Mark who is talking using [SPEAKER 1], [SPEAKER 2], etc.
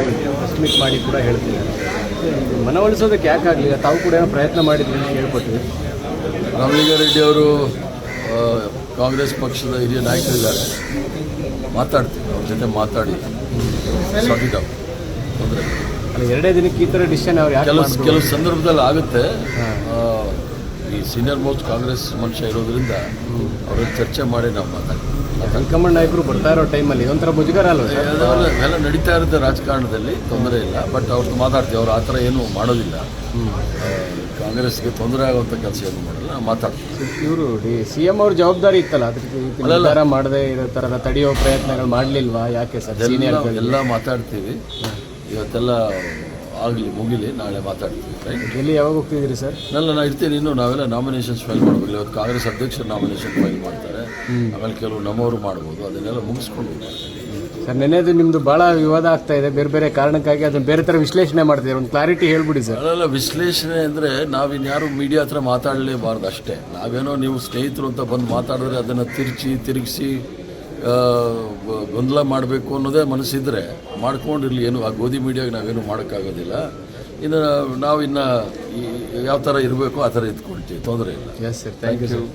[SPEAKER 1] Press meet ಮಾಡಿ ಕೂಡ ಹೇಳ್ತಿದ್ದಾರೆ. ಮನವೊಲಿಸೋದಕ್ಕೆ ಯಾಕಾಗಲಿಲ್ಲ? ತಾವು ಕೂಡ ಏನೋ ಪ್ರಯತ್ನ ಮಾಡಿದ್ರಿ ಅಂತ ಕೇಳ್ಪಟ್ವಿ.
[SPEAKER 2] ರಾಮಲಿಂಗಾರೆಡ್ಡಿ ಅವರು ಕಾಂಗ್ರೆಸ್ ಪಕ್ಷದ ಹಿರಿಯ ನಾಯಕರಿದ್ದಾರೆ, ಮಾತಾಡ್ತೀವಿ ಅವ್ರ ಜೊತೆ ಮಾತಾಡಿ ಸಾಕಿಟ್ ಔಟ್. ತೊಂದರೆ
[SPEAKER 1] ಅಲ್ಲ, 2 ದಿನಕ್ಕೆ ಈ ಥರ ಡಿಸಿಷನ್ ಅವ್ರು ಯಾಕೆ
[SPEAKER 2] ಕೆಲವು ಸಂದರ್ಭದಲ್ಲಿ ಆಗುತ್ತೆ. ಈ ಸೀನಿಯರ್ ಮೋಸ್ಟ್ ಕಾಂಗ್ರೆಸ್ ಮನುಷ್ಯ ಇರೋದ್ರಿಂದ ಅವ್ರ ಚರ್ಚೆ ಮಾಡಿ ನಾವು ಮಾತಾಡ್ತೀವಿ.
[SPEAKER 1] ಹೈಕಮಾಂಡ್ ನಾಯಕರು ಬರ್ತಾ ಇರೋ ಟೈಮಲ್ಲಿ ಇದೊಂಥರ ಮುಜುಗರ ಅಲ್ವ?
[SPEAKER 2] ಎಲ್ಲ ನಡೀತಾ ಇರುತ್ತೆ ರಾಜಕಾರಣದಲ್ಲಿ, ತೊಂದರೆ ಇಲ್ಲ. ಬಟ್ ಅವ್ರದ್ದು ಮಾತಾಡ್ತೀವಿ, ಅವ್ರು ಆ ಥರ ಏನೂ ಮಾಡೋದಿಲ್ಲ. ಕಾಂಗ್ರೆಸ್ಗೆ ತೊಂದರೆ ಆಗುವಂಥ ಕೆಲಸ ಏನು ಮಾಡಲ್ಲ, ಮಾತಾಡ್ತೀವಿ.
[SPEAKER 1] ಇವರು CM ಅವ್ರ ಜವಾಬ್ದಾರಿ ಇತ್ತಲ್ಲ, ಅದಕ್ಕೆ ನಿರ್ಧಾರ ಮಾಡದೆ ಇರೋ ಥರ ತಡೆಯೋ ಪ್ರಯತ್ನಗಳು ಮಾಡಲಿಲ್ವಾ? ಯಾಕೆ ಸರ್?
[SPEAKER 2] ಎಲ್ಲ ಮಾತಾಡ್ತೀವಿ. ಇವತ್ತೆಲ್ಲ ಆಗಲಿ, ಮುಗಿಲಿ, ನಾಳೆ ಮಾತಾಡ್ತೀವಿ. ರೈಟ್?
[SPEAKER 1] ಎಲ್ಲಿ ಯಾವಾಗ ಹೋಗ್ತಿದ್ದೀರಿ ಸರ್?
[SPEAKER 2] ನಾನು ಇರ್ತೀನಿ. ಇನ್ನು ನಾವೆಲ್ಲ ನಾಮಿನೇಷನ್ಸ್ ಫೈಲ್ ಮಾಡಬೇಕು. ಇವತ್ತು ಕಾಂಗ್ರೆಸ್ ಅಧ್ಯಕ್ಷರು ನಾಮಿನೇಷನ್ ಫೈಲ್ ಮಾಡ್ತಾರೆ, ಆಮೇಲೆ ಕೆಲವು ನಮ್ಮವರು ಮಾಡ್ಬೋದು. ಅದನ್ನೆಲ್ಲ ಮುಗಿಸ್ಕೊಂಡು
[SPEAKER 1] ಸರ್, ನೆನೆದು ನಿಮ್ಮದು ಭಾಳ ವಿವಾದ ಆಗ್ತಾ ಇದೆ, ಬೇರೆ ಬೇರೆ ಕಾರಣಕ್ಕಾಗಿ. ಅದನ್ನು ಬೇರೆ ಥರ ವಿಶ್ಲೇಷಣೆ ಮಾಡ್ತಿದ್ದಾರೆ, ಒಂದು ಕ್ಲಾರಿಟಿ ಹೇಳ್ಬಿಡಿ ಸರ್.
[SPEAKER 2] ಅಲ್ಲ, ವಿಶ್ಲೇಷಣೆ ಅಂದರೆ ನಾವಿನ್ಯಾರು ಮೀಡಿಯಾ ಹತ್ರ ಮಾತಾಡಲೇಬಾರ್ದು ಅಷ್ಟೇ. ನಾವೇನೋ ನೀವು ಸ್ನೇಹಿತರು ಅಂತ ಬಂದು ಮಾತಾಡಿದ್ರೆ ಅದನ್ನು ತಿರುಗಿಸಿ ಗೊಂದಲ ಮಾಡಬೇಕು ಅನ್ನೋದೇ ಮನಸ್ಸಿದ್ರೆ ಮಾಡ್ಕೊಂಡಿರಲಿ. ಏನು ಆ ಗೋಧಿ ಮೀಡಿಯಾಗೆ ನಾವೇನು ಮಾಡೋಕ್ಕಾಗೋದಿಲ್ಲ. ಇನ್ನು ನಾವು ಯಾವ ಥರ ಇರಬೇಕು ಆ ಥರ ಇದ್ಕೊಳ್ತೀವಿ, ತೊಂದರೆ ಇಲ್ಲ.
[SPEAKER 1] Yes sir, thank you sir.